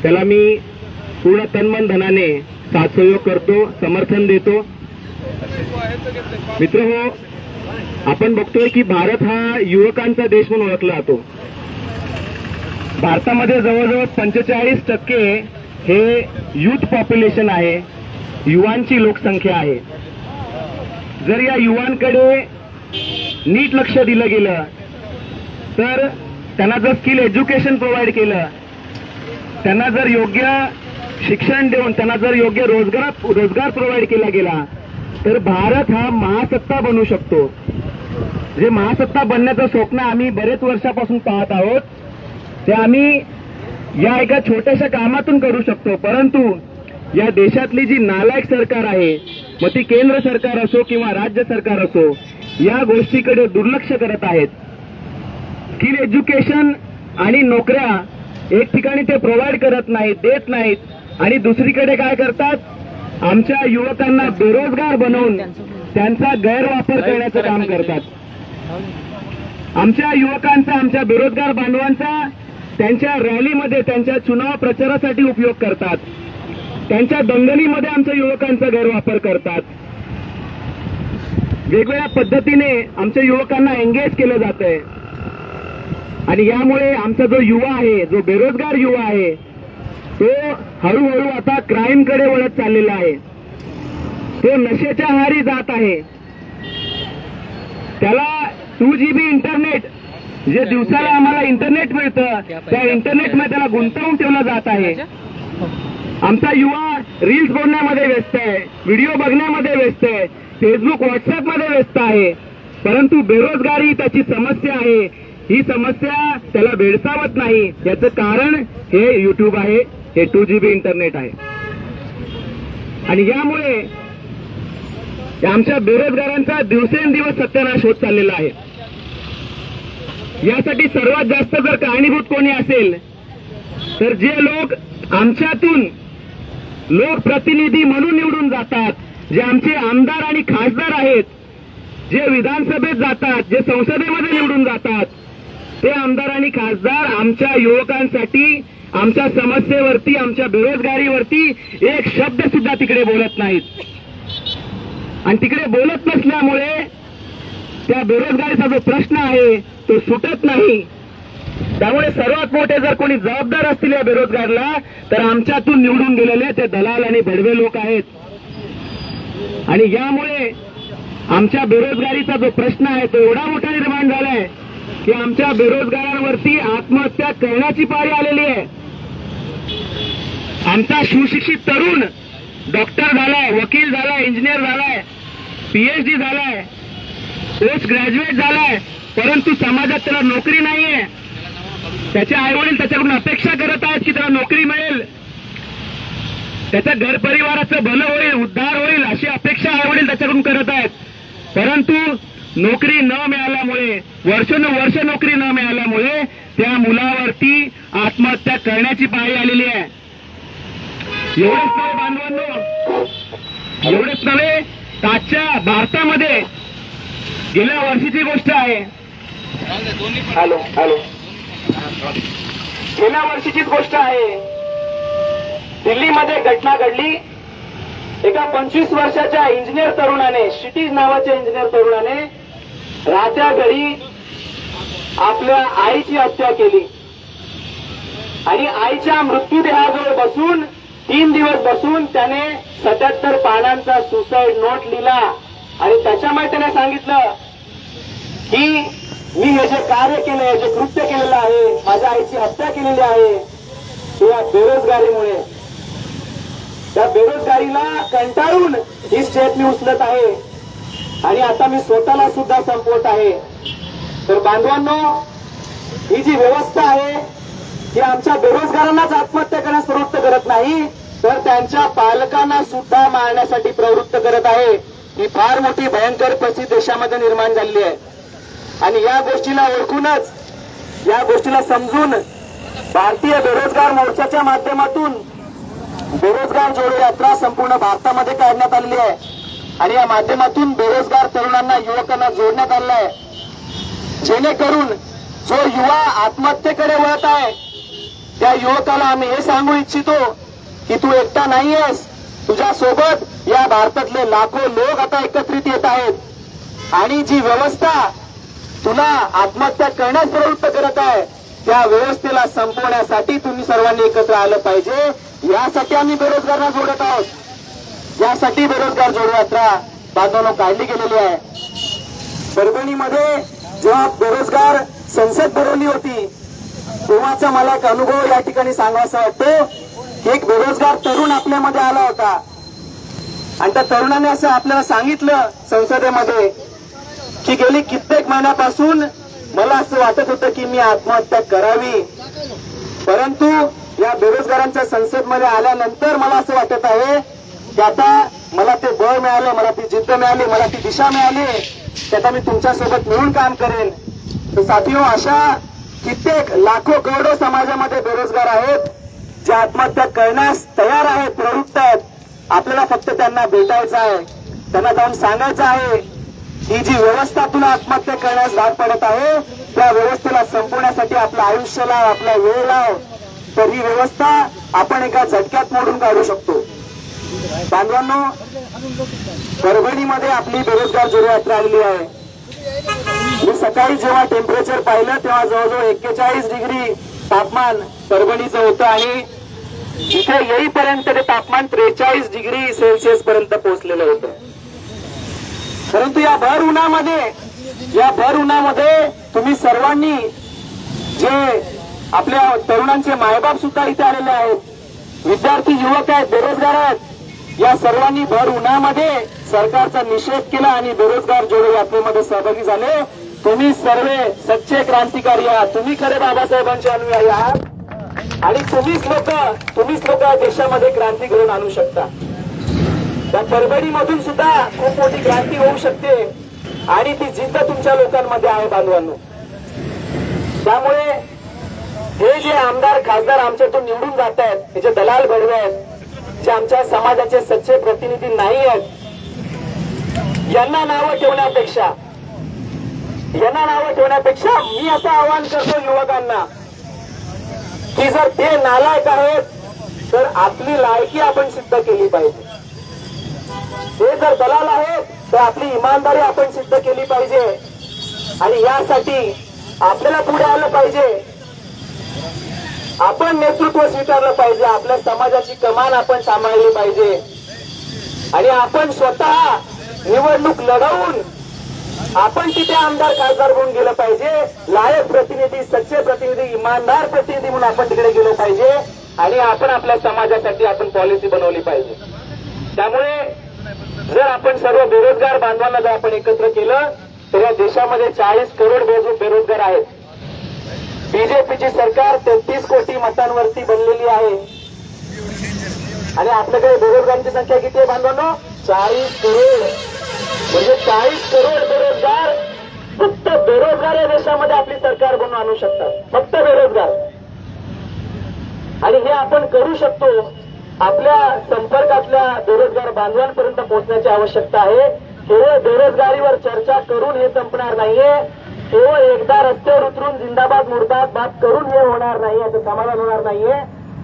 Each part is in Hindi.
त्याला मी पूर्ण तनमन धनाने साथ सहयोग करतो, समर्थन देतो। मित्रहो, आपण बघतोय की भारत हा युवकांचा देश म्हणून ओळखला जातो। भारतामध्ये जवळजवळ 45% हे युथ पॉप्युलेशन आहे, युवांची लोकसंख्या आहे। जर या युवांकडे नीट लक्ष दिलं गेलं तर त्यांना जर स्किल एज्युकेशन प्रोव्हाइड केलं, त्यांना जर योग्य शिक्षण देऊन त्यांना जर योग्य रोजगार प्रोव्हाइड केला गेला तर भारत हा महासत्ता बनू शकतो। जे महासत्ता बनण्याचं स्वप्न आम्ही बरेच वर्षापासून पाहत आहोत ते आम्ही या एका छोट्याशा कामातून करू शकतो। परंतु या देशातली जी नालायक सरकार आहे, मग ती केंद्र सरकार असो किंवा राज्य सरकार असो, या गोष्टीकडे दुर्लक्ष करत आहेत। स्किल एज्युकेशन आणि नोकऱ्या एक ठिकाणी ते प्रोव्हाइड करत नाहीत, देत नाहीत आणि दुसरीकडे काय करतात, आमच्या युवकांना बेरोजगार बनवून त्यांचा गैरवापर करण्याचं काम करतात। आमच्या युवकांचा, आमच्या बेरोजगार बांधवांचा त्यांच्या रॅलीमध्ये, त्यांच्या चुनाव प्रचारासाठी उपयोग करतात, त्यांच्या दंगलीमध्ये आमच्या युवकांचा गैरवापर करतात। वेगवेगळ्या पद्धतीने आमच्या युवकांना एंगेज केलं जातंय आणि यामुळे आमचा जो युवा आहे, जो बेरोजगार युवा आहे, तो हळूहळू आता क्राईमकडे वळत चाललेला आहे। तो नशेच्या आहारी जात आहे। त्याला 2GB इंटरनेट, जे दिवसाला आम्हाला इंटरनेट मिळतं, त्या इंटरनेटमध्ये त्याला गुंतवून ठेवलं जात आहे। आमचा युवा रील्स बघण्यामध्ये व्यस्त आहे, व्हिडिओ बघण्यामध्ये व्यस्त आहे, फेसबुक व्हॉट्सअपमध्ये व्यस्त आहे। परंतु बेरोजगारी त्याची समस्या आहे, ही समस्या त्याला भेडसावत नाही। याचं कारण हे युट्यूब आहे, हे 2GB इंटरनेट आहे आणि यामुळे आमच्या बेरोजगारांचा दिवसेंदिवस सत्यानाश होत चाललेला आहे। यासाठी सर्वात जास्त जर कारणीभूत कोणी असेल तर जे लोक आमच्यातून लोकप्रतिनिधी म्हणून निवडून जातात, जे आमचे आमदार आणि खासदार आहेत, जे विधानसभेत जातात, जे संसदेमध्ये निवडून जातात, ते आमदार आणि खासदार आमच्या युवकांसाठी, आमच्या समस्येवरती, आमच्या बेरोजगारीवरती एक शब्द सुद्धा तिकडे बोलत नाहीत आणि तिकडे बोलत नसल्यामुळे त्या बेरोजगारीचा जो प्रश्न आहे तो सुटत नाही। त्यामुळे सर्वात मोठे जर कोणी जबाबदार असतील या बेरोजगारला तर आमच्यातून निवडून गेलेले ते दलाल आणि भडवे लोक आहेत आणि यामुळे आमच्या बेरोजगारीचा जो प्रश्न आहे तो एवढा मोठा निर्माण झालाय की आमच्या बेरोजगारांवरती आत्महत्या करण्याची पाळी आलेली आहे। आमचा सुशिक्षित तरुण डॉक्टर झालाय, वकील झालाय, इंजिनियर झालाय, PhD झालाय, पोस्ट ग्रॅज्युएट झालाय, परंतु समाजात त्याला नोकरी नाहीये। त्याचे आईवडील त्याच्याकडून अपेक्षा करत आहेत की त्याला नोकरी मिळेल, त्याच्या घर परिवाराचं भलं होईल, उद्धार होईल, अशी अपेक्षा आईवडील त्याच्याकडून करत आहेत। परंतु नोकरी न मिळाल्यामुळे, वर्षानुवर्ष नोकरी न मिळाल्यामुळे त्या मुलावरती आत्महत्या करण्याची पाळी आलेली आहे। एवढेच नव्हे बांधवांनो, एवढेच नव्हे, आजच्या भारतामध्ये गेल्या वर्षीची गोष्ट आहे, गेल्या वर्षीचीच गोष्ट आहे, दिल्लीमध्ये घटना घडली। एका 25 वर्षाच्या इंजिनियर तरुणाने, क्षितिज नावाच्या इंजिनियर तरुणाने रात्या घडी आपल्या आईची हत्या केली आणि आईच्या मृत्यूदेहाजवळ बसून 3 दिवस बसून त्याने 77 पानांचा सुसाईड नोट लिहिला आणि त्याच्यामुळे त्याने सांगितलं की मी हे जे कार्य केलंय, जे कृत्य केलेलं आहे, माझ्या आईची हत्या केलेली आहे, ते या बेरोजगारीमुळे, त्या बेरोजगारीला कंटाळून ही स्टेप मी उचलत आहे आणि आता मी स्वतःला सुद्धा संपवत आहे। तर बांधवांनो, ही जी व्यवस्था आहे ती आमच्या बेरोजगारांनाच आत्महत्या करण्यास प्रवृत्त करत नाही तर त्यांच्या पालकांना सुद्धा मारण्यासाठी प्रवृत्त करत आहे। ही फार मोठी भयंकर परिस्थिती देशामध्ये निर्माण झालेली आहे आणि या गोष्टीला ओळखूनच, या गोष्टीला समजून भारतीय बेरोजगार मोर्चाच्या माध्यमातून बेरोजगार जोडो यात्रा संपूर्ण भारतामध्ये काढण्यात आलेली आहे आणि या माध्यमातून बेरोजगार तरुणांना, युवकांना जोडण्यात आलेलं आहे, जेणेकरून जो युवा आत्महत्येकडे वळत आहे त्या युवकाला आम्ही हे सांगू इच्छितो की तू एकटा नाहीयेस, तुझ्या सोबत या भारतातले लाखो लोक आता एकत्रित येत आहेत आणि जी व्यवस्था तुला आत्महत्या करण्यास प्रवृत्त करत आहे त्या व्यवस्थेला संपवण्यासाठी तुम्ही सर्वांनी एकत्र आलं पाहिजे. यासाठी आम्ही बेरोजगारांना जोडत आहोत. यासाठी बेरोजगार जोडो यात्रा बांधवांनो काढली गेलेली आहे. परभणीमध्ये जेव्हा बेरोजगार संसद भरवली होती तेव्हाचा मला एक अनुभव या ठिकाणी सांगावासा वाटतो की एक बेरोजगार तरुण आपल्यामध्ये आला होता आणि त्या तरुणाने असं आपल्याला सांगितलं संसदेमध्ये की गेली कित्येक महिन्यापासून मला असं वाटत होतं की मी आत्महत्या करावी, परंतु या बेरोजगारांच्या संसदमध्ये आल्यानंतर मला असं वाटत आहे की आता मला ते बळ मिळालं, मला ती जिद्द मिळाली, मला ती दिशा मिळाली की आता मी तुमच्यासोबत मिळून काम करेन. तर साथियो, अशा कित्येक लाखो करोडो समाजामध्ये बेरोजगार आहेत जे आत्महत्या करण्यास तयार आहेत, प्रवृत्त आहेत. आपल्याला फक्त त्यांना भेटायचं आहे, त्यांना जाऊन सांगायचं आहे ही जी व्यवस्था तुला आत्महत्या करण्यास भाग पडत आहे त्या व्यवस्थेला संपवण्यासाठी आपलं आयुष्य लाव, आपला वेळ लाव, तर ही व्यवस्था आपण एका झटक्यात मोडून काढू शकतो. बांधवांनो, परभणीमध्ये आपली बेरोजगार जोडो यात्रा आलेली आहे. मी सकाळी जेव्हा टेम्परेचर पाहिलं तेव्हा जवळजवळ 41 डिग्री तापमान परभणीचं होतं आणि इथे येईपर्यंत ते तापमान 43 डिग्री सेल्सिअस पर्यंत पोहोचलेलं होतं. परंतु या भर उन्हामध्ये तुम्ही सर्वांनी, जे आपल्या तरुणांचे मायबाप सुद्धा इथे आलेले आहेत, विद्यार्थी युवक आहेत, बेरोजगार आहेत, या सर्वांनी भर उन्हामध्ये सरकारचा निषेध केला आणि बेरोजगार जोडो यात्रेमध्ये सहभागी झाले. तुम्ही सर्व सच्चे क्रांतिकारी आहात, तुम्ही खरे बाबासाहेबांचे अनुयायी आहात आणि तुम्हीच लोक देशामध्ये क्रांती घडवून आणू शकता. त्या परभणीमधून सुद्धा खूप मोठी क्रांती होऊ शकते आणि ती जिद्द तुमच्या लोकांमध्ये आहे बांधवांनो. त्यामुळे हे जे आमदार खासदार आमच्यातून निवडून जात आहेत, हे जे दलाल भडवे आहेत, जे आमच्या समाजाचे सच्चे प्रतिनिधी नाही आहेत, यांना नावं ठेवण्यापेक्षा मी असं आवाहन करतो युवकांना की जर ते नालायक आहेत तर आपली लायकी आपण सिद्ध केली पाहिजे. ते जर दलाल आहेत तर आपली इमानदारी आपण सिद्ध केली पाहिजे आणि यासाठी आपल्याला पुढे आलं पाहिजे. आपण नेतृत्व स्वीकारलं पाहिजे, आपल्या समाजाची कमान आपण सांभाळली पाहिजे आणि आपण स्वतः निवडणूक लढवून आपण तिथे आमदार खासदार म्हणून गेलं पाहिजे. लायक प्रतिनिधी, सच्चे प्रतिनिधी, इमानदार प्रतिनिधी म्हणून आपण तिकडे गेलो पाहिजे आणि आपण आपल्या समाजासाठी आपण पॉलिसी बनवली पाहिजे. त्यामुळे जर आपण सर्व बेरोजगार बांधवांना जर आपण एकत्र केलं तर या देशामध्ये 40 करोड बेरोजगार आहेत. बीजेपीची सरकार 33 कोटी मतांवरती बनलेली आहे आणि आपल्याकडे बेरोजगारांची संख्या किती आहे बांधवांनो? 40 करोड. म्हणजे 40 करोड बेरोजगार, फक्त बेरोजगार या देशामध्ये आपली सरकार बनवून आणू शकतात, फक्त बेरोजगार. आणि हे आपण करू शकतो. आपल्या संपर्कातल्या बेरोजगार बांधवांपर्यंत पोहोचण्याची आवश्यकता आहे. केवळ बेरोजगारीवर चर्चा करून हे संपणार नाहीये, केवळ एकदा रस्त्यावर उतरून जिंदाबाद मुर्दाबाद करून हे होणार नाही, याचं समाधान होणार नाहीये.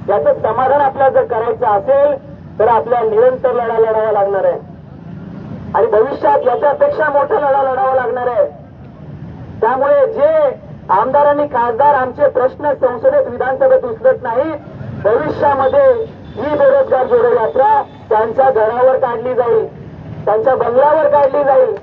याचं समाधान आपल्याला जर करायचं असेल तर आपल्याला निरंतर लढा लढावा लागणार आहे आणि भविष्यात याच्यापेक्षा मोठा लढा लढावा लागणार आहे. त्यामुळे जे आमदार आणि खासदार आमचे प्रश्न संसदेत विधानसभेत उचलत नाही, भविष्यामध्ये ही बेरोजगार जोडो यात्रा त्यांच्या घरावर काढली जाईल, त्यांच्या बंगल्यावर काढली जाईल.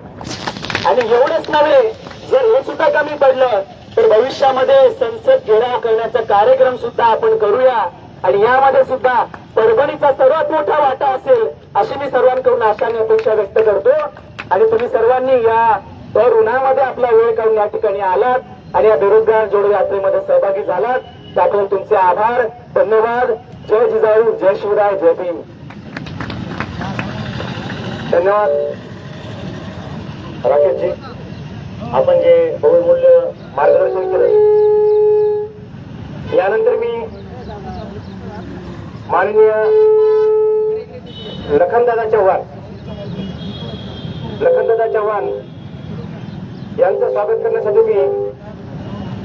आणि एवढेच नव्हे, जर हे सुद्धा कमी पडलं तर भविष्यामध्ये संसद घेराव करण्याचा कार्यक्रम सुद्धा आपण करूया आणि यामध्ये सुद्धा परभणीचा सर्वात मोठा वाटा असेल अशी मी सर्वांकडून आशा आणि अपेक्षा व्यक्त करतो. आणि तुम्ही सर्वांनी या भर उन्हामध्ये आपला वेळ काढून या ठिकाणी आलात आणि या बेरोजगार जोडो यात्रेमध्ये सहभागी झालात, त्याकडून तुमचे आभार, धन्यवाद. जय जिजाऊ, जय शिवराय, जय भीम. धन्यवाद राकेशजी, आपण जे बहुमूल्य मार्गदर्शन केलं. यानंतर मी माननीय लखनदादा चव्हाण यांचं स्वागत करण्यासाठी मी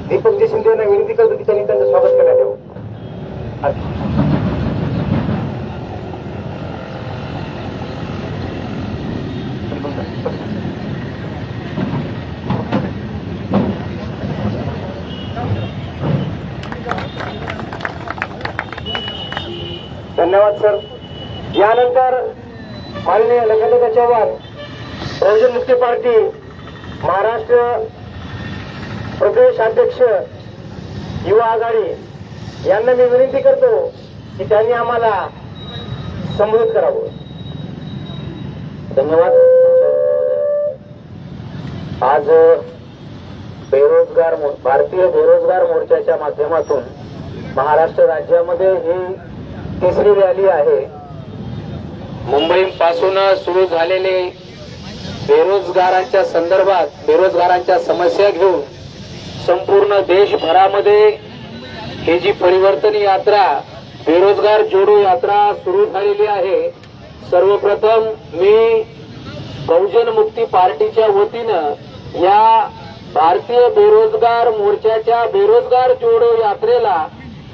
दीपकजी शिंदे यांना विनंती करतो की त्यांनी त्यांचं स्वागत करण्यात यावं. धन्यवाद सर. यानंतर माननीय लखनदादा चव्हाण, बहुजन मुक्ती पार्टी महाराष्ट्र प्रदेश अध्यक्ष युवा आघाडी यांना मी विनंती करतो की त्यांनी आम्हाला संबोधित करावं. धन्यवाद. आज भारतीय बेरोजगार मोर्चाच्या माध्यमातून महाराष्ट्र राज्यामध्ये ही तिसरी रॅली आहे. मुंबईपासून सुरू झालेले बेरोजगारांच्या संदर्भात बेरोजगारांच्या समस्या घेऊन संपूर्ण देशभरामध्ये ही जी परिवर्तन यात्रा बेरोजगार जोडो यात्रा सुरू झालेली आहे. सर्वप्रथम मी बहुजन मुक्ती पार्टीच्या वतीनं या भारतीय बेरोजगार मोर्चाच्या बेरोजगार जोडो यात्रेला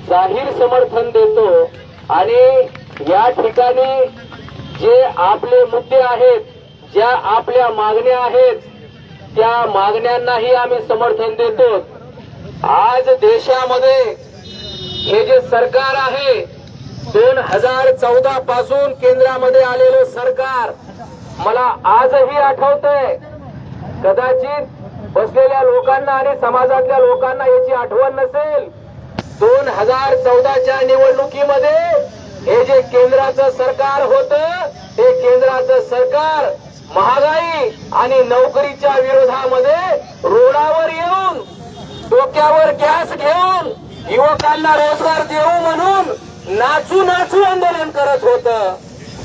जाहीर समर्थन देतो आणि या ठिकाणी जे आपले मुद्दे आहेत, ज्या आपल्या मागण्या आहेत, त्या मागण्यांनाही आम्ही समर्थन देतो. आज देशामध्ये हे जे सरकार आहे 2014 पासून केंद्रामध्ये आलेलं सरकार मला आजही आठवतंय. कदाचित बसलेल्या लोकांना आणि समाजातल्या लोकांना याची आठवण नसेल. 2014च्या निवडणुकीमध्ये हे जे केंद्राचं सरकार होतं ते केंद्राचं सरकार महागाई आणि नोकरीच्या विरोधामध्ये रोडावर येऊन डोक्यावर गॅस घेऊन युवकांना रोजगार देऊ म्हणून नाचू नाचू आंदोलन करत होतं.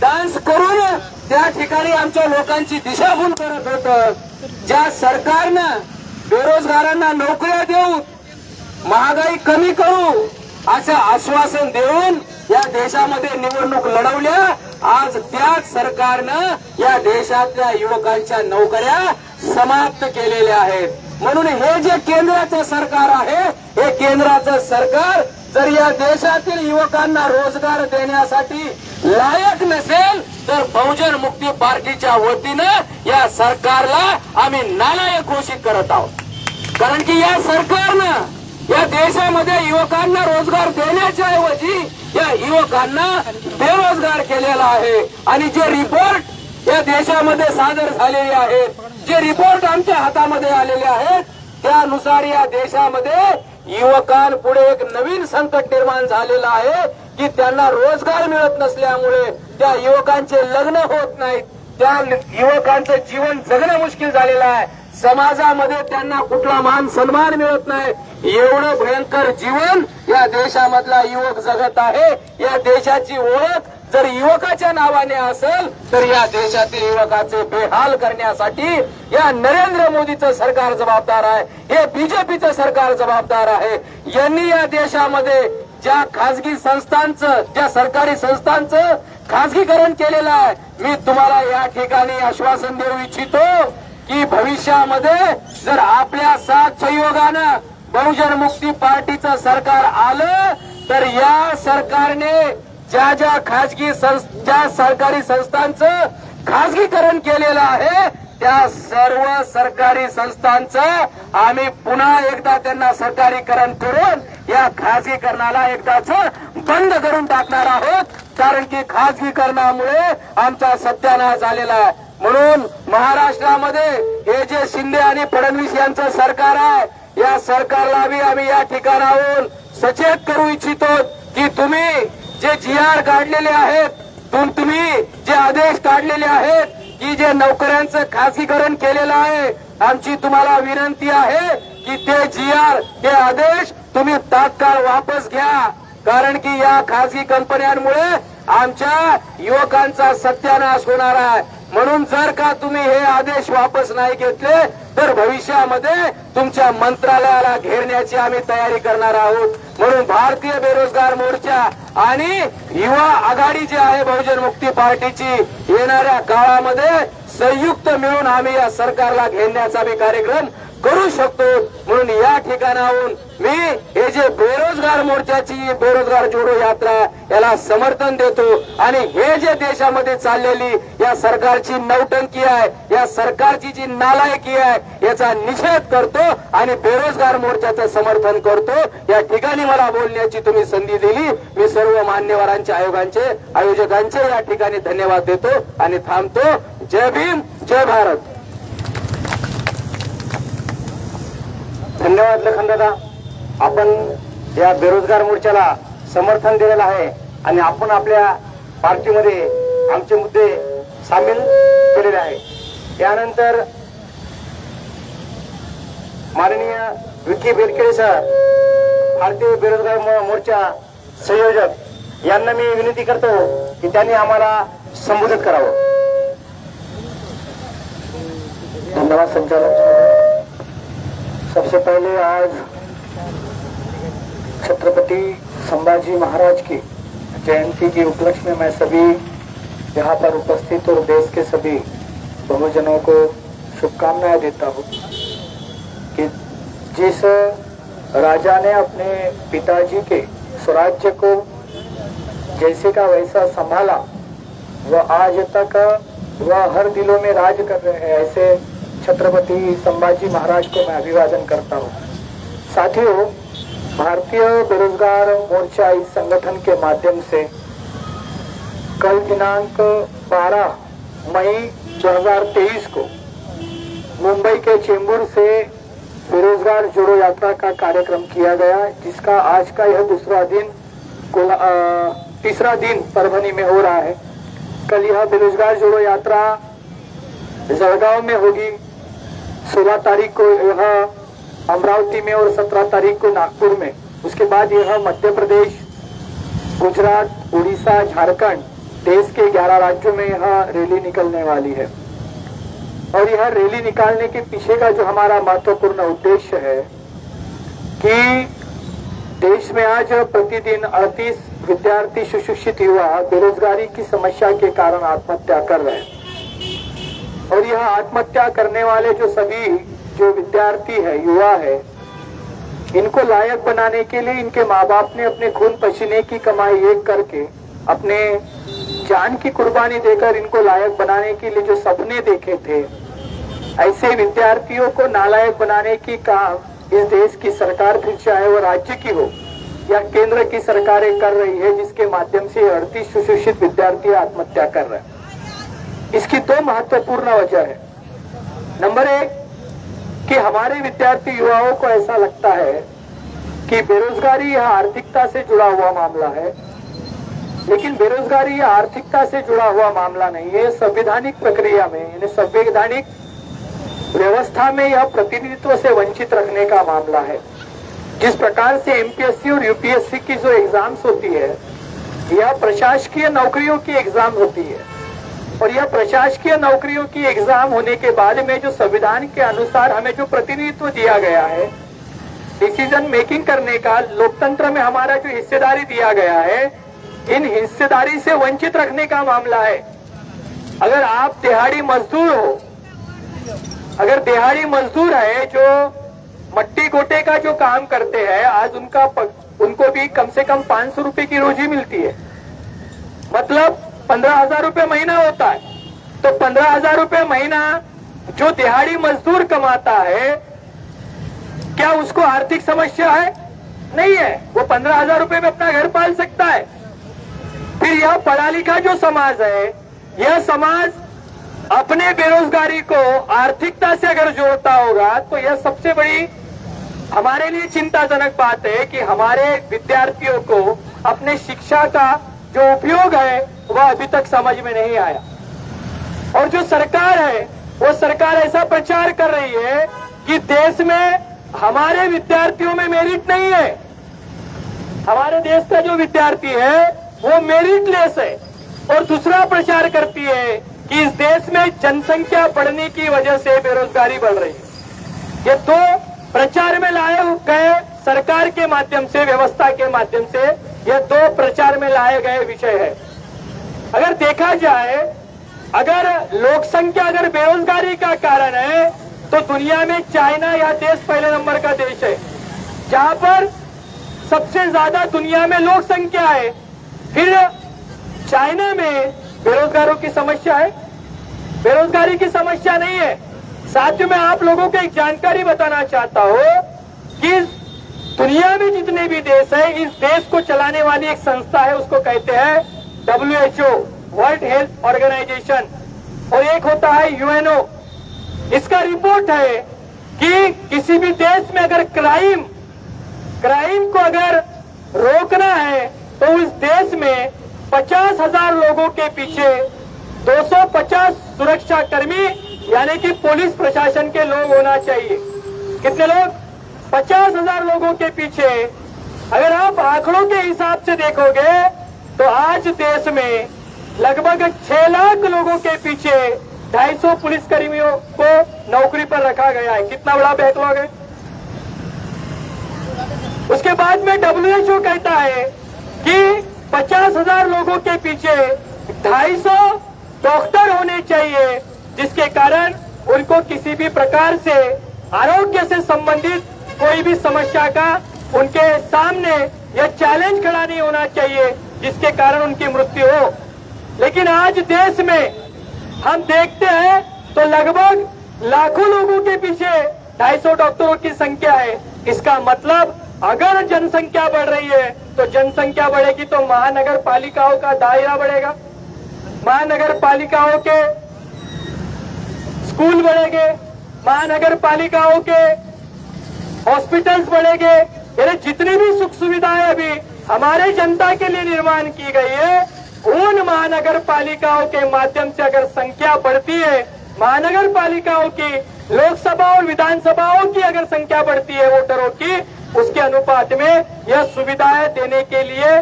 डान्स करून त्या ठिकाणी आमच्या लोकांची दिशाभूल करत होतं. ज्या सरकारनं बेरोजगारांना नोकऱ्या देऊ, महागाई कमी करू असं आश्वासन देऊन या देशामध्ये निवडणूक लढवल्या. आज त्याच सरकारनं या देशातल्या युवकांच्या नोकऱ्या समाप्त केलेल्या आहेत. म्हणून हे जे केंद्राचं सरकार आहे, हे केंद्राचं सरकार जर या देशातील युवकांना रोजगार देण्यासाठी लायक नसेल तर बहुजन मुक्ती पार्टीच्या वतीनं या सरकारला आम्ही नालायक घोषित करत आहोत. कारण की या सरकारनं या देशामध्ये युवकांना रोजगार देण्याच्या ऐवजी या युवकांना बेरोजगार केलेला आहे. आणि जे रिपोर्ट या देशामध्ये सादर झालेले आहेत, जे रिपोर्ट आमच्या हातामध्ये आलेले आहेत, त्यानुसार या देशामध्ये युवकांपुढे एक नवीन संकट निर्माण झालेलं आहे की त्यांना रोजगार मिळत नसल्यामुळे त्या युवकांचे लग्न होत नाहीत, त्या युवकांचं जीवन जगणं मुश्किल झालेलं आहे. समाजामध्ये त्यांना कुठला मान सन्मान मिळत नाही. एवढं भयंकर जीवन या देशामधला युवक जगत आहे. या देशाची ओळख जर युवकाच्या नावाने असेल तर या देशातील युवकाचे बेहाल करण्यासाठी या नरेंद्र मोदीचं सरकार जबाबदार आहे. हे बीजेपीचं सरकार जबाबदार आहे. यांनी या देशामध्ये ज्या खासगी संस्थांचं, ज्या सरकारी संस्थांचं खासगीकरण केलेलं आहे, मी तुम्हाला या ठिकाणी आश्वासन देऊ इच्छितो की भविष्यामध्ये जर आपल्या साथ सहयोगानं बहुजन मुक्ती पार्टीचं सरकार आलं तर या सरकारने ज्या ज्या सरकारी संस्थांचं खासगीकरण केलेलं आहे त्या सर्व सरकारी संस्थांचं आम्ही पुन्हा एकदा त्यांना सरकारीकरण करून या खासगीकरणाला एकदाच बंद करून टाकणार आहोत. कारण की खासगीकरणामुळे आमचा सत्यानाश झालेला आहे. म्हणून महाराष्ट्रामध्ये हे जे शिंदे आणि फडणवीस यांचं सरकार आहे, या सरकारला बी आम्ही या ठिकाणाहून सचेत करू इच्छितो की तुम्ही जे GR काढलेले आहेत, तुम्ही जे आदेश काढलेले आहेत की जे नोकऱ्यांचं खासगीकरण केलेलं आहे, आमची तुम्हाला विनंती आहे की ते GR, ते आदेश तुम्ही तात्काळ वापस घ्या. कारण की या खासगी कंपन्यांमुळे आमच्या युवकांचा सत्यानाश होणार आहे. म्हणून जर का तुम्ही हे आदेश वापस नाही घेतले तर भविष्यामध्ये तुमच्या मंत्रालयाला घेरण्याची आम्ही तयारी करणार आहोत. म्हणून भारतीय बेरोजगार मोर्चा आणि युवा आघाडी जी आहे बहुजन मुक्ती पार्टीची, येणाऱ्या काळामध्ये संयुक्त मिळून आम्ही या सरकारला घेरण्याचा बी कार्यक्रम करू शकतो. म्हणून या ठिकाणाहून मी हे जे बेरोजगार मोर्चाची बेरोजगार जोडो यात्रा याला समर्थन देतो. आणि हे जे देशामध्ये चाललेली या सरकारची नौटंकी आहे, या सरकारची जी नालायकी आहे, याचा निषेध करतो आणि बेरोजगार मोर्चाचं समर्थन करतो. या ठिकाणी मला बोलण्याची तुम्ही संधी दिली. मी सर्व मान्यवरांचे आयोजकांचे या ठिकाणी धन्यवाद देतो आणि थांबतो. जय भीम, जय भारत. धन्यवाद लखनदादा. आपण या बेरोजगार मोर्चाला समर्थन दिलेलं आहे आणि आपण आपल्या पार्टीमध्ये आमचे मुद्दे सामील केलेले आहे. यानंतर माननीय विकी बेलकेळे सर, भारतीय बेरोजगार मोर्चा संयोजक, यांना मी विनंती करतो की त्यांनी आम्हाला संबोधित करावं. धन्यवाद संचालक. सबसे पहले आज छत्रपति संभाजी महाराज की जयंती के उपलक्ष्य में मैं सभी यहाँ पर उपस्थित और देश के सभी बहुजनों को शुभकामनाएं देता हूँ कि जिस राजा ने अपने पिताजी के स्वराज्य को जैसे का वैसा संभाला, वह आज तक वह हर दिलों में राज कर रहे हैं. ऐसे छत्रपति संभाजी महाराज को मैं अभिवादन करता हूँ. साथियों, भारतीय बेरोजगार मोर्चा इस संगठन के माध्यम से कल दिनांक 12 मई 2023 को मुंबई के चेंबूर से बेरोजगार जोड़ो यात्रा का कार्यक्रम किया गया, जिसका आज का यह तीसरा दिन परभनी में हो रहा है. कल यह बेरोजगार जोड़ो यात्रा जळगांव में होगी, 16 तारीख को यह अमरावती में और 17 तारीख को नागपुर में. उसके बाद यह मध्य प्रदेश, गुजरात, उड़ीसा, झारखंड, देश के 11 राज्यों में यह रैली निकलने वाली है. और यह रैली निकालने के पीछे का जो हमारा महत्वपूर्ण उद्देश्य है कि देश में आज प्रतिदिन 38 विद्यार्थी सुशिक्षित युवा बेरोजगारी की समस्या के कारण आत्महत्या कर रहे हैं. और यह आत्महत्या करने वाले जो सभी जो विद्यार्थी है, युवा है, इनको लायक बनाने के लिए इनके माँ बाप ने अपने खून पसीने की कमाई एक करके अपने जान की कुर्बानी देकर इनको लायक बनाने के लिए जो सपने देखे थे, ऐसे विद्यार्थियों को नालायक बनाने की काम इस देश की सरकार, फिर चाहे वो राज्य की हो या केंद्र की सरकारें कर रही है, जिसके माध्यम से 38 सुशिक्षित विद्यार्थी आत्महत्या कर रहे हैं. इसकी 2 महत्वपूर्ण वजह है. नंबर 1 कि हमारे विद्यार्थी युवाओं को ऐसा लगता है कि बेरोजगारी यह आर्थिकता से जुड़ा हुआ मामला है, लेकिन बेरोजगारी यह आर्थिकता से जुड़ा हुआ मामला नहीं है. संवैधानिक प्रक्रिया में, यानी संवैधानिक व्यवस्था में यह प्रतिनिधित्व से वंचित रखने का मामला है. जिस प्रकार से एमपीएससी और यूपीएससी की जो एग्जाम्स होती है, यह प्रशासकीय नौकरियों की एग्जाम होती है. और यह प्रशासकीय नौकरियों की एग्जाम होने के बाद में जो संविधान के अनुसार हमें जो प्रतिनिधित्व दिया गया है, डिसीजन मेकिंग करने का, लोकतंत्र में हमारा जो हिस्सेदारी दिया गया है, इन हिस्सेदारी से वंचित रखने का मामला है. अगर आप दिहाड़ी मजदूर हो, अगर दिहाड़ी मजदूर है जो मट्टी गोटे का जो काम करते हैं, आज उनको भी कम से कम 500 रुपए की रोजी मिलती है, मतलब 15,000 रुपए महीना होता है. तो 15,000 रुपए महीना जो दिहाड़ी मजदूर कमाता है, क्या उसको आर्थिक समस्या है? नहीं है. वो 15,000 रुपए में अपना घर पाल सकता है. फिर यह पढ़ा लिखा जो समाज है, यह समाज अपने बेरोजगारी को आर्थिकता से अगर जोड़ता होगा, तो यह सबसे बड़ी हमारे लिए चिंताजनक बात है कि हमारे विद्यार्थियों को अपने शिक्षा का जो उपयोग है वह अभी तक समझ में नहीं आया. और जो सरकार है, वो सरकार ऐसा प्रचार कर रही है कि देश में हमारे विद्यार्थियों में मेरिट नहीं है. हमारे देश का जो विद्यार्थी है वो मेरिटलेस है. और दूसरा प्रचार करती है कि इस देश में जनसंख्या बढ़ने की वजह से बेरोजगारी बढ़ रही है. ये 2 प्रचार में लाए गए सरकार के माध्यम से, व्यवस्था के माध्यम से, यह 2 प्रचार में लाए गए विषय है. अगर देखा जाए, अगर लोक संख्या अगर बेरोजगारी का कारण है, तो दुनिया में चाइना यह देश पहले नंबर का देश है, जहां पर सबसे ज्यादा दुनिया में लोक संख्या है। फिर चाइना में बेरोजगारों की समस्या है, बेरोजगारी की समस्या नहीं है। साथियों, मैं आप लोगों को एक जानकारी बताना चाहता हूं कि दुनिया में जितने भी देश है, इस देश को चलाने वाली एक संस्था है, उसको कहते हैं WHO, वर्ल्ड हेल्थ ऑर्गेनाइजेशन, और एक होता है UNO। इसका रिपोर्ट है कि किसी भी देश में अगर क्राइम को अगर रोकना है तो उस देश में 50,000 लोगों के पीछे 250 सुरक्षा कर्मी यानी कि पुलिस प्रशासन के लोग होना चाहिए। कितने लोग? 50,000 लोगों के पीछे। अगर आप आंकड़ों के हिसाब से देखोगे तो आज देश में लगभग 6 लाख लोगों के पीछे 250 पुलिस कर्मियों को नौकरी पर रखा गया है। कितना बड़ा बैकलॉग है। उसके बाद में WHO कहता है कि 50,000 लोगों के पीछे 250 डॉक्टर होने चाहिए, जिसके कारण उनको किसी भी प्रकार से आरोग्य से संबंधित कोई भी समस्या का उनके सामने यह चैलेंज खड़ा नहीं होना चाहिए, जिसके कारण उनकी मृत्यु हो। लेकिन आज देश में हम देखते हैं तो लगभग लाखों लोगों के पीछे 250 डॉक्टरों की संख्या है। इसका मतलब अगर जनसंख्या बढ़ रही है तो जनसंख्या बढ़ेगी तो महानगर पालिकाओं का दायरा बढ़ेगा, महानगर पालिकाओं के स्कूल बढ़ेंगे, महानगर पालिकाओं के हॉस्पिटल्स बढ़ेंगे। यानी जितनी भी सुख सुविधाएं अभी हमारे जनता के लिए निर्माण की गई है, उन महानगर पालिकाओं के माध्यम से अगर संख्या बढ़ती है, महानगर पालिकाओं की, लोकसभा और विधानसभाओं की अगर संख्या बढ़ती है वोटरों की, उसके अनुपात में यह सुविधाएं देने के लिए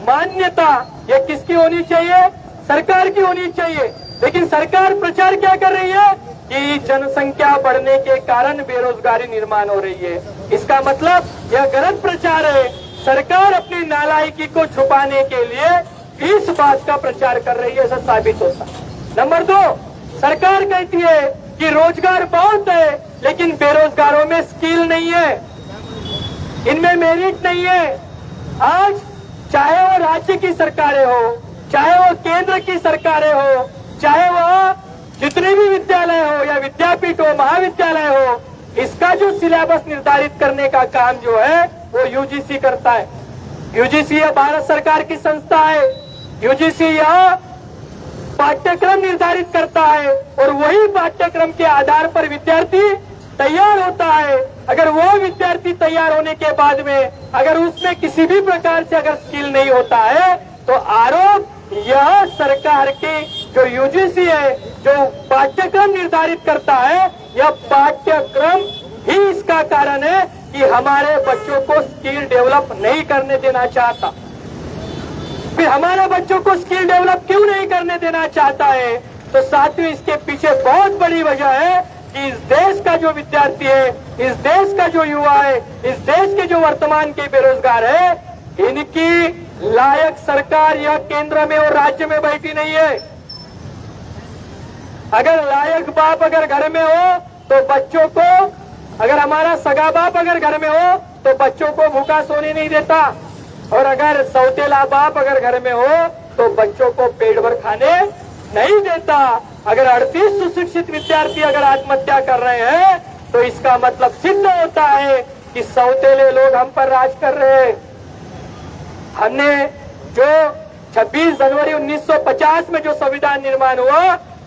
मान्यता यह किसकी होनी चाहिए? सरकार की होनी चाहिए। लेकिन सरकार प्रचार क्या कर रही है कि जनसंख्या बढ़ने के कारण बेरोजगारी निर्माण हो रही है। इसका मतलब यह गलत प्रचार है। सरकार अपनी नालायकी को छुपाने के लिए इस बात का प्रचार कर रही है, ऐसा साबित होता है। नंबर 2, सरकार कहती है कि रोजगार बहुत है, लेकिन बेरोजगारों में स्किल नहीं है, इनमें मेरिट नहीं है। आज चाहे वो राज्य की सरकारें हो, चाहे वो केंद्र की सरकारें हो, चाहे वो जितने भी विद्यालय हो या विद्यापीठ हो, महाविद्यालय हो, इसका जो सिलेबस निर्धारित करने का काम जो है वो UGC करता है। UGC यह भारत सरकार की संस्था है। UGC यह पाठ्यक्रम निर्धारित करता है और वही पाठ्यक्रम के आधार पर विद्यार्थी तैयार होता है। अगर वो विद्यार्थी तैयार होने के बाद में अगर उसमें किसी भी प्रकार से अगर स्किल नहीं होता है तो आरोप यह सरकार की जो UGC है, जो पाठ्यक्रम निर्धारित करता है, यह पाठ्यक्रम ही इसका कारण है कि हमारे बच्चों को स्किल डेवलप नहीं करने देना चाहता। फिर हमारे बच्चों को स्किल डेवलप क्यों नहीं करने देना चाहता है? तो साथियों, इसके पीछे बहुत बड़ी वजह है कि इस देश का जो विद्यार्थी है, इस देश का जो युवा है, इस देश के जो वर्तमान के बेरोजगार है, इनकी लायक सरकार यह केंद्र में और राज्य में बैठी नहीं है। अगर लायक बाप अगर घर में हो तो बच्चों को, अगर हमारा सगा बाप अगर घर में हो तो बच्चों को भूखा सोने नहीं देता, और अगर सौतेला बाप अगर घर में हो तो बच्चों को पेट भर खाने नहीं देता। अगर 38 सुशिक्षित विद्यार्थी अगर आत्महत्या कर रहे हैं तो इसका मतलब सिद्ध होता है कि सौतेले लोग हम पर राज कर रहे हैं। हमने जो 26 जनवरी 1950 में जो संविधान निर्माण हुआ,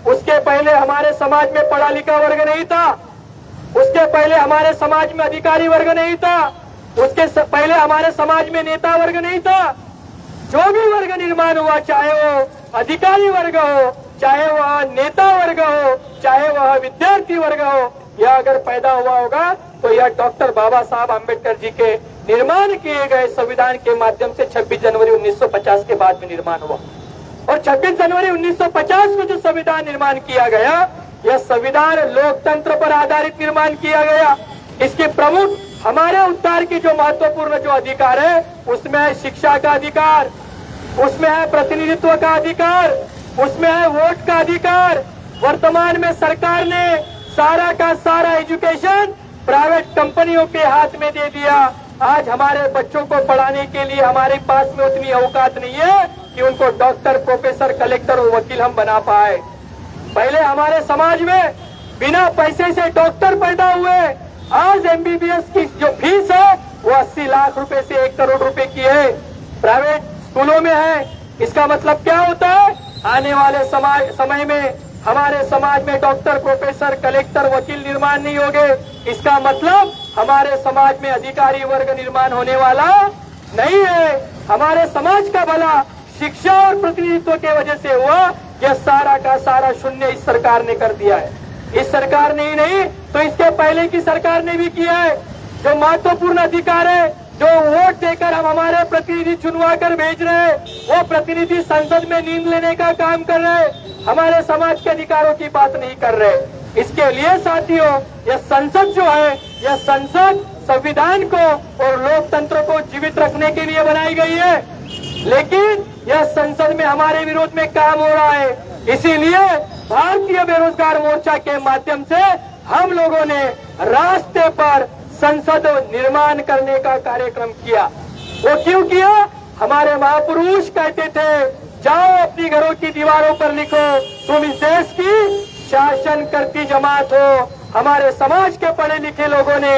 उसके पहले हमारे समाज में पढ़ा लिखा वर्ग नहीं था, उसके पहले हमारे समाज में अधिकारी वर्ग नहीं था, उसके पहले हमारे समाज में नेता वर्ग नहीं था। जो भी वर्ग निर्माण हुआ, चाहे वो अधिकारी वर्ग हो, चाहे वह नेता वर्ग हो, चाहे वह विद्यार्थी वर्ग हो, यह अगर पैदा हुआ होगा तो यह डॉक्टर बाबा साहब आम्बेडकर जी के निर्माण किए गए संविधान के माध्यम से 26 जनवरी 1950 के बाद में निर्माण हुआ। और 26 जनवरी 1950 को जो संविधान निर्माण किया गया, यह संविधान लोकतंत्र पर आधारित निर्माण किया गया। इसके प्रमुख हमारे उद्धार की जो महत्वपूर्ण जो अधिकार है, उसमें है शिक्षा का अधिकार, उसमें है प्रतिनिधित्व का अधिकार, उसमें है वोट का अधिकार। वर्तमान में सरकार ने सारा का सारा एजुकेशन प्राइवेट कंपनियों के हाथ में दे दिया। आज हमारे बच्चों को पढ़ाने के लिए हमारे पास में उतनी औकात नहीं है कि उनको डॉक्टर, प्रोफेसर, कलेक्टर और वकील हम बना पाए। पहले हमारे समाज में बिना पैसे से डॉक्टर पैदा हुए, आज एमबीबीएस की जो फीस है वो 80 लाख रुपए से 1 करोड़ रुपए की है, प्राइवेट स्कूलों में है। इसका मतलब क्या होता है? आने वाले समय में हमारे समाज में डॉक्टर, प्रोफेसर, कलेक्टर, वकील निर्माण नहीं होंगे। इसका मतलब हमारे समाज में अधिकारी वर्ग निर्माण होने वाला नहीं है। हमारे समाज का भला शिक्षा और प्रतिनिधित्व के वजह से हुआ। यह सारा का सारा शून्य इस सरकार ने कर दिया है। इस सरकार ने ही नहीं तो इसके पहले की सरकार ने भी किया है। जो महत्वपूर्ण अधिकार है, जो वोट देकर हम हमारे प्रतिनिधि चुनवा कर भेज रहे हैं, वो प्रतिनिधि संसद में नींद लेने का काम कर रहे हैं, हमारे समाज के अधिकारों की बात नहीं कर रहे। इसके लिए साथियों, यह संसद जो है, यह संसद संविधान को और लोकतंत्र को जीवित रखने के लिए बनाई गई है, लेकिन यह संसद में हमारे विरोध में काम हो रहा है। इसीलिए भारतीय बेरोजगार मोर्चा के माध्यम से हम लोगों ने रास्ते पर संसद निर्माण करने का कार्यक्रम किया। वो क्यों किया? हमारे महापुरुष कहते थे, जाओ अपनी घरों की दीवारों पर लिखो, तुम इस देश की शासन करती जमात हो। हमारे समाज के पढ़े लिखे लोगों ने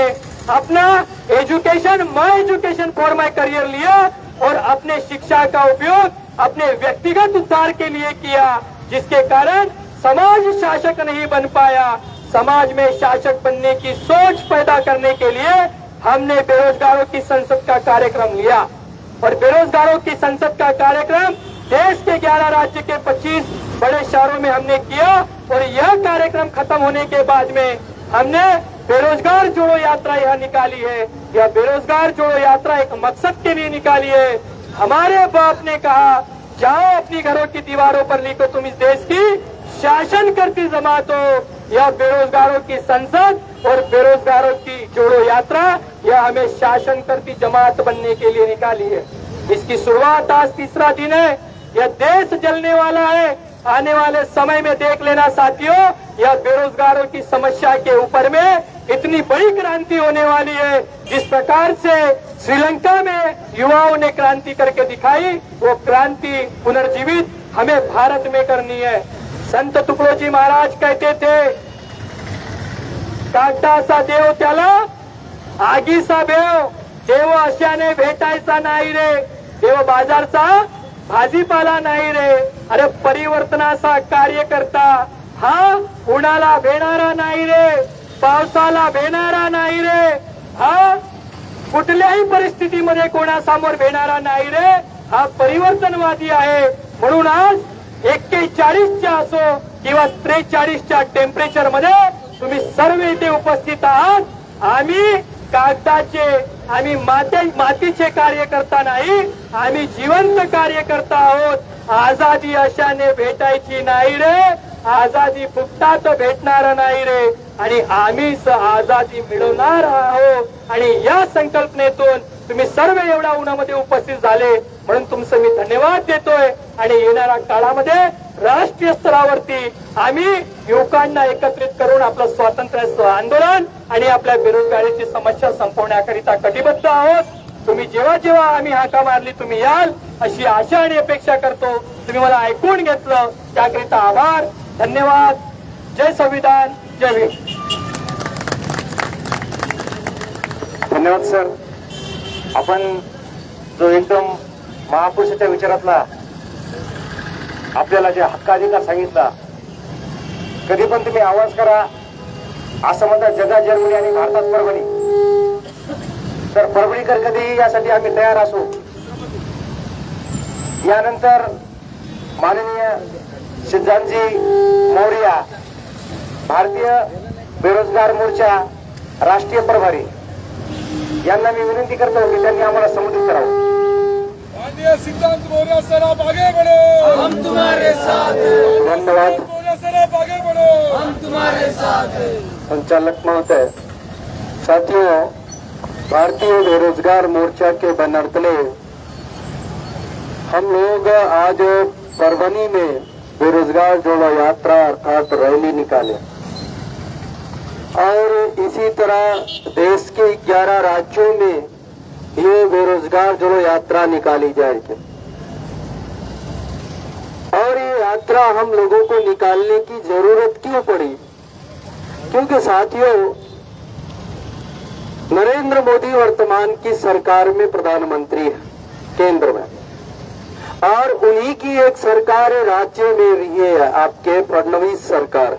अपना education, my education for my career लिया और अपने शिक्षा का उपयोग अपने व्यक्तिगत उद्धार के लिए किया, जिसके कारण समाज शासक नहीं बन पाया। समाज में शासक बनने की सोच पैदा करने के लिए हमने बेरोजगारों की संसद का कार्यक्रम लिया और बेरोजगारों की संसद का कार्यक्रम देश के 11 राज्य के 25 बड़े शहरों में हमने किया। और यह कार्यक्रम खत्म होने के बाद में हमने बेरोजगार जोड़ो यात्रा यह निकाली है। यह बेरोजगार जोड़ो यात्रा एक मकसद के लिए निकाली है। हमारे बाप ने कहा, जाओ अपनी घरों की दीवारों पर लिखो, तुम इस देश की शासन करती जमात हो। यह बेरोजगारों की संसद और बेरोजगारों की जोड़ो यात्रा यह हमें शासन करती जमात बनने के लिए निकाली है। इसकी शुरुआत आज तीसरा दिन है। यह देश जलने वाला है। आने वाले समय में देख लेना साथियों, यह बेरोजगारों की समस्या के ऊपर में इतनी बड़ी क्रांति होने वाली है। जिस प्रकार से श्रीलंका में युवाओं ने क्रांति करके दिखाई, वो क्रांति पुनर्जीवित हमें भारत में करनी है। संत तुकडोजी महाराज कहते थे, कागदाचा देव त्याला आगीचा बेव, देव अशाने भेटायचा नाही रे, देव बाजारचा भाजीपाला नाही रे। अरे परिवर्तनाचा कार्यकर्ता हा उन्हाला भेणारा नाही रे, पावसाला भेणारा नाही रे, हा कुठल्याही परिस्थितीमध्ये कोणासमोर भेणारा नाही रे, हा परिवर्तनवादी आहे। म्हणून आज 41च्या असो किंवा 43च्या टेम्परेचर मध्ये तुम्ही सर्व इथे उपस्थित आहात। आम्ही कागदाचे, आम्ही मातीचे कार्यकर्ता नाही, आम्ही जिवंत कार्यकर्ता आहोत। आजादी अशाने भेटायची नाही रे, आजादी फुकटात भेटणार नाही रे, आणि आम्हीच आजादी मिळवणार आहोत। आणि या संकल्पनेतून तुम्ही सर्व एवढ्या उन्हामध्ये उपस्थित झाले म्हणून तुमचं मी धन्यवाद देतोय। आणि येणाऱ्या काळामध्ये राष्ट्रीय स्तरावरती आम्ही युवकांना एकत्रित करून आपलं स्वातंत्र्य आंदोलन आणि आपल्या बेरोजगारीची समस्या संपवण्याकरिता कटिबद्ध आहोत। तुम्ही जेव्हा जेव्हा आम्ही हाका मारली तुम्ही याल अशी आशा आणि अपेक्षा करतो। तुम्ही मला ऐकून घेतलं त्याकरिता आभार, धन्यवाद। जय संविधान, जय भीम। धन्यवाद सर। आपण जो एकदम महापुरुषाच्या विचारातला आपल्याला जे हक्काधिकार सांगितला, कधी पण तुम्ही आवाज करा असं म्हणतात, जगात जर्मनी आणि भारतात परभणी, तर परभणीकर कधी यासाठी आम्ही तयार असू। यानंतर माननीय सिद्धांतजी मौर्य, भारतीय बेरोजगार मोर्चा राष्ट्रीय प्रभारी, यांना मी विनंती करतो की त्यांनी आम्हाला संबोधित करावं। माननीय सिद्धांत मौर्य सर, आप आगे बढ़ो, हम तुम्हारे साथ हैं। धन्यवाद। मौर्य सर, आप आगे बढ़ो, हम तुम्हारे साथ हैं। संचालक महोदय, साथियों, भारतीय बेरोजगार मोर्चा के बनर्तले हम लोग आज परभनी में बेरोजगार जोड़ो यात्रा अर्थात रैली निकाले। और इसी तरह देश के 11 राज्यों में ये बेरोजगार जोड़ो यात्रा निकाली जाएगी। और ये यात्रा हम लोगों को निकालने की जरूरत क्यों पड़ी? क्योंकि साथियों, नरेंद्र मोदी वर्तमान की सरकार में प्रधानमंत्री है केंद्र में, और उन्हीं की एक सरकार है राज्य में भी है आपके फडणवीस सरकार।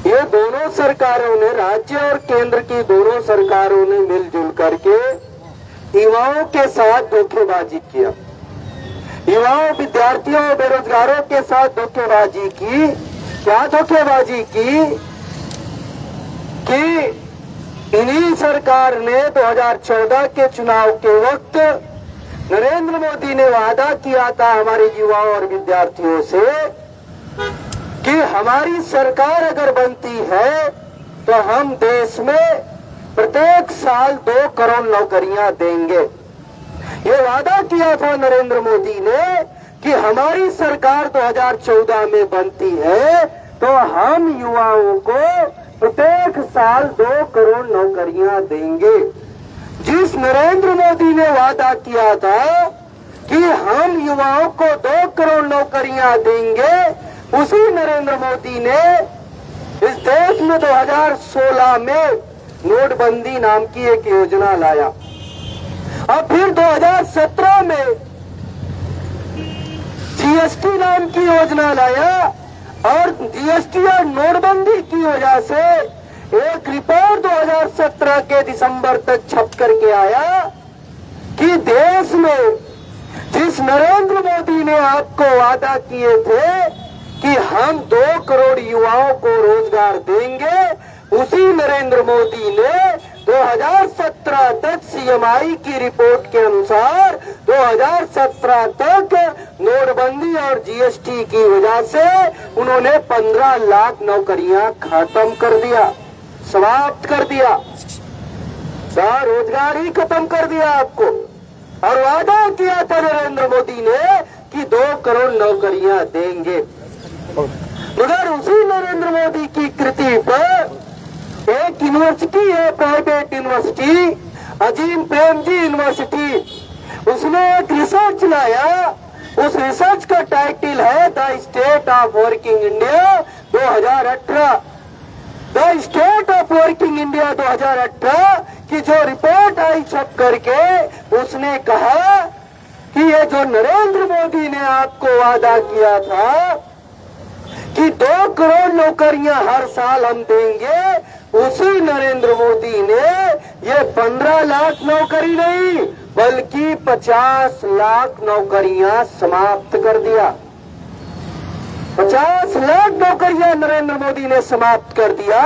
ये दोनों सरकारों ने, राज्य और केंद्र की दोनों सरकारों ने मिलजुल करके युवाओं के साथ धोखेबाजी किया। युवाओं, विद्यार्थियों, बेरोजगारों के साथ धोखेबाजी की। क्या धोखेबाजी की? कि इन्हीं सरकार ने 2014 के चुनाव के वक्त नरेंद्र मोदी ने वादा किया था हमारे युवाओं और विद्यार्थियों से कि हमारी सरकार अगर बनती है तो हम देश में प्रत्येक साल 2 करोड़ नौकरियां देंगे। ये वादा किया था नरेंद्र मोदी ने कि हमारी सरकार 2014 में बनती है तो हम युवाओं को प्रत्येक साल 2 करोड़ नौकरियां देंगे। जिस नरेंद्र मोदी ने वादा किया था कि हम युवाओं को 2 करोड़ नौकरियां देंगे, उसी नरेंद्र मोदी ने इस देश में 2016 में नोटबंदी नाम की एक योजना लाया। अब फिर 2017 में जीएसटी नाम की योजना लाया, और जीएसटी और नोटबंदी की वजह से एक रिपोर्ट 2017 के दिसंबर तक छप करके आया कि देश में जिस नरेंद्र मोदी ने आपको वादा किए थे कि हम 2 करोड़ युवाओं को रोजगार देंगे, उसी नरेंद्र मोदी ने 2017 तक सीएमआई की रिपोर्ट के अनुसार 2017 तक नोटबंदी और जीएसटी की वजह से उन्होंने 15 लाख नौकरियां खत्म कर दिया, समाप्त कर दिया, रोजगार ही खत्म कर दिया आपको। और वादा किया था नरेंद्र मोदी ने कि 2 करोड़ नौकरियां देंगे, मगर उसी नरेंद्र मोदी की कृति पर एक यूनिवर्सिटी है, private university, Azim Premji university, उसने एक रिसर्च लाया। उस रिसर्च का टाइटल है the state of working India 2018। The state of working India 2018 की जो रिपोर्ट आई छप करके, उसने कहा कि ये जो नरेंद्र मोदी ने आपको वादा किया था कि 2 करोड़ नौकरियां हर साल हम देंगे, उसी नरेंद्र मोदी ने ये 15 लाख नौकरी नहीं बल्कि 50 लाख नौकरियां समाप्त कर दिया। 50 लाख नौकरियां नरेंद्र मोदी ने समाप्त कर दिया।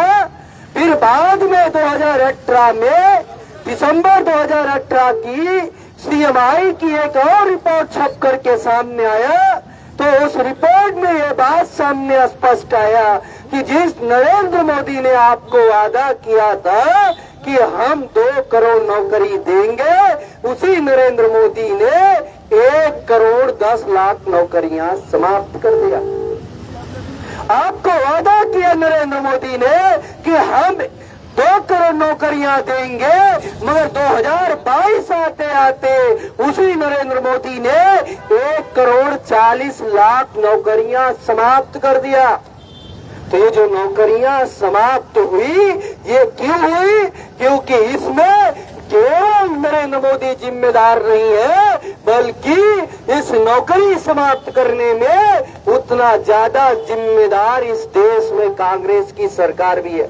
फिर बाद में 2018 में दिसंबर 2018 की सीएमआई की एक और रिपोर्ट छप करके सामने आया, तो उस रिपोर्ट में यह बात सामने स्पष्ट आया कि जिस नरेंद्र मोदी ने आपको वादा किया था कि हम 2 करोड़ नौकरी देंगे, उसी नरेंद्र मोदी ने 1 करोड़ 10 लाख नौकरियां समाप्त कर दिया। आपको वादा किया नरेंद्र मोदी ने कि हम 2 करोड़ नौकरियां देंगे, मगर 2022 आते आते उसी नरेंद्र मोदी ने 1 करोड़ 40 लाख नौकरियां समाप्त कर दिया। तो ये जो नौकरियां समाप्त हुई, ये क्यों हुई? क्योंकि इसमें केवल नरेंद्र मोदी जिम्मेदार नहीं है, बल्कि इस नौकरी समाप्त करने में उतना ज्यादा जिम्मेदार इस देश में कांग्रेस की सरकार भी है।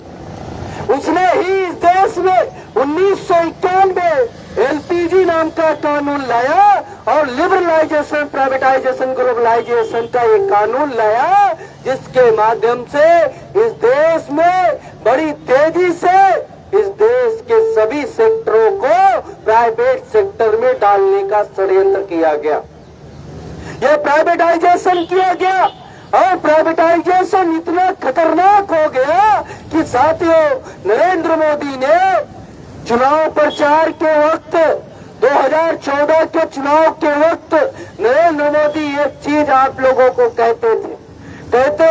उसने ही इस देश में 1991 एलपीजी नाम का कानून लाया और लिबरलाइजेशन, प्राइवेटाइजेशन, ग्लोबलाइजेशन का एक कानून लाया, जिसके माध्यम से इस देश में बड़ी तेजी से इस देश के सभी सेक्टरों को प्राइवेट सेक्टर में डालने का षड्यंत्र किया गया। यह प्राइवेटाइजेशन किया गया, और प्राइवेटाइजेशन इतना खतरनाक हो गया कि साथियों, नरेंद्र मोदी ने चुनाव प्रचार के वक्त 2014 के चुनाव के वक्त नरेंद्र मोदी एक चीज आप लोगों को कहते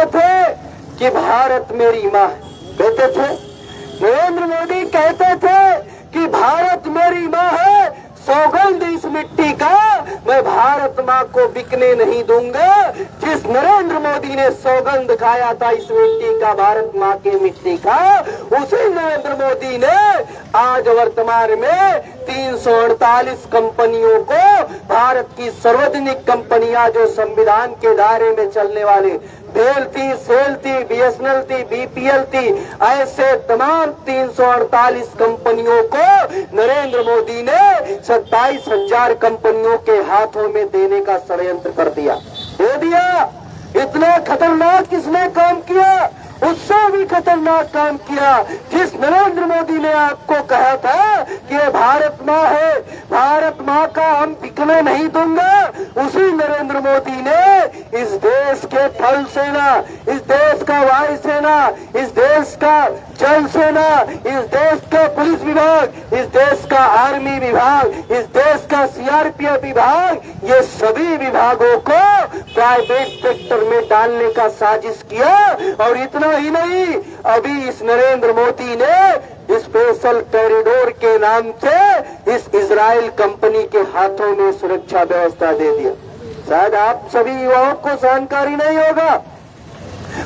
थे कि भारत मेरी माँ, कहते थे नरेंद्र मोदी कहते थे कि भारत मेरी माँ है, सौगंध इस मिट्टी का मैं भारत माँ को बिकने नहीं दूंगा। जिस नरेंद्र मोदी ने सौगंध खाया था इस मिट्टी का, भारत माँ की मिट्टी का, उसी नरेंद्र मोदी ने आज वर्तमान में 348 कंपनियों को, भारत की सार्वजनिक कंपनियां जो संविधान के दायरे में चलने वाली बेल थी, सेल थी, बीएसएनएल थी, बीपीएल थी, ऐसे तमाम 348 कंपनियों को नरेंद्र मोदी ने 27,000 कंपनियों के हाथों में देने का षड्यंत्र कर दिया, दे दिया। इतना खतरनाक किसने काम किया? उससे भी खतरनाक काम किया जिस नरेंद्र मोदी ने आपको कहा था कि ये भारत माँ है, भारत माँ का हम बिकने नहीं दूंगा, उसी नरेंद्र मोदी ने इस देश के थल सेना, इस देश का वायु सेना, इस देश का जल सेना, इस देश का पुलिस विभाग, इस देश का आर्मी विभाग, इस देश का सीआरपीएफ विभाग, ये सभी विभागों को प्राइवेट सेक्टर में डालने का साजिश किया। और इतना ही नहीं, अभी इस नरेंद्र मोदी ने स्पेशल कॉरिडोर के नाम से इस इजराइल कंपनी के हाथों में सुरक्षा व्यवस्था दे दिया। शायद आप सभी युवाओं को जानकारी नहीं होगा,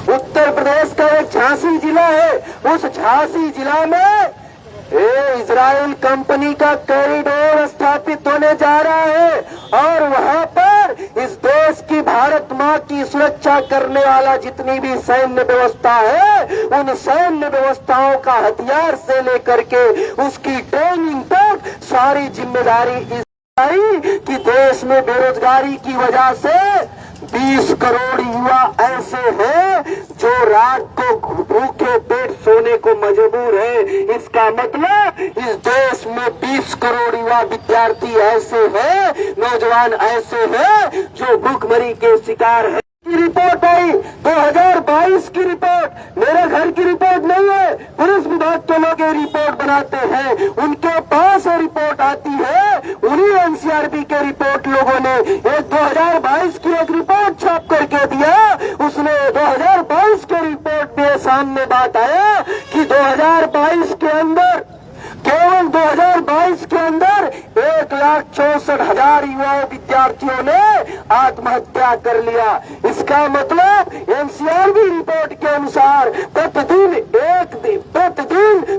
उत्तर प्रदेश का एक झांसी जिला है, उस झांसी जिला में इजराइल कंपनी का कॉरिडोर स्थापित होने जा रहा है और वहां पर इस देश की भारत माँ की सुरक्षा करने वाला जितनी भी सैन्य व्यवस्था है, उन सैन्य व्यवस्थाओं का हथियार से लेकर के उसकी ट्रेनिंग तक सारी जिम्मेदारी कि देश में बेरोजगारी की वजह से 20 करोड़ युवा ऐसे हैं जो रात को भूखे पेट सोने को मजबूर है। इसका मतलब इस देश में 20 करोड़ युवा विद्यार्थी ऐसे हैं, नौजवान ऐसे हैं जो भूखमरी के शिकार है। की रिपोर्ट आई 2022 की रिपोर्ट, मेरे घर की रिपोर्ट नहीं है, पुलिस विभाग के लोग ये रिपोर्ट बनाते हैं, उनके पास ये रिपोर्ट आती है, उन्हीं एनसीआरबी के रिपोर्ट लोगों ने एक 2022 की एक रिपोर्ट छाप करके दिया। उसने 2022 के रिपोर्ट में सामने बात आया कि 2022 के अंदर, केवल 2022 के अंदर 1,64,000 युवा विद्यार्थियों ने आत्महत्या कर लिया। इसका मतलब एनसीआरबी रिपोर्ट के अनुसार प्रतिदिन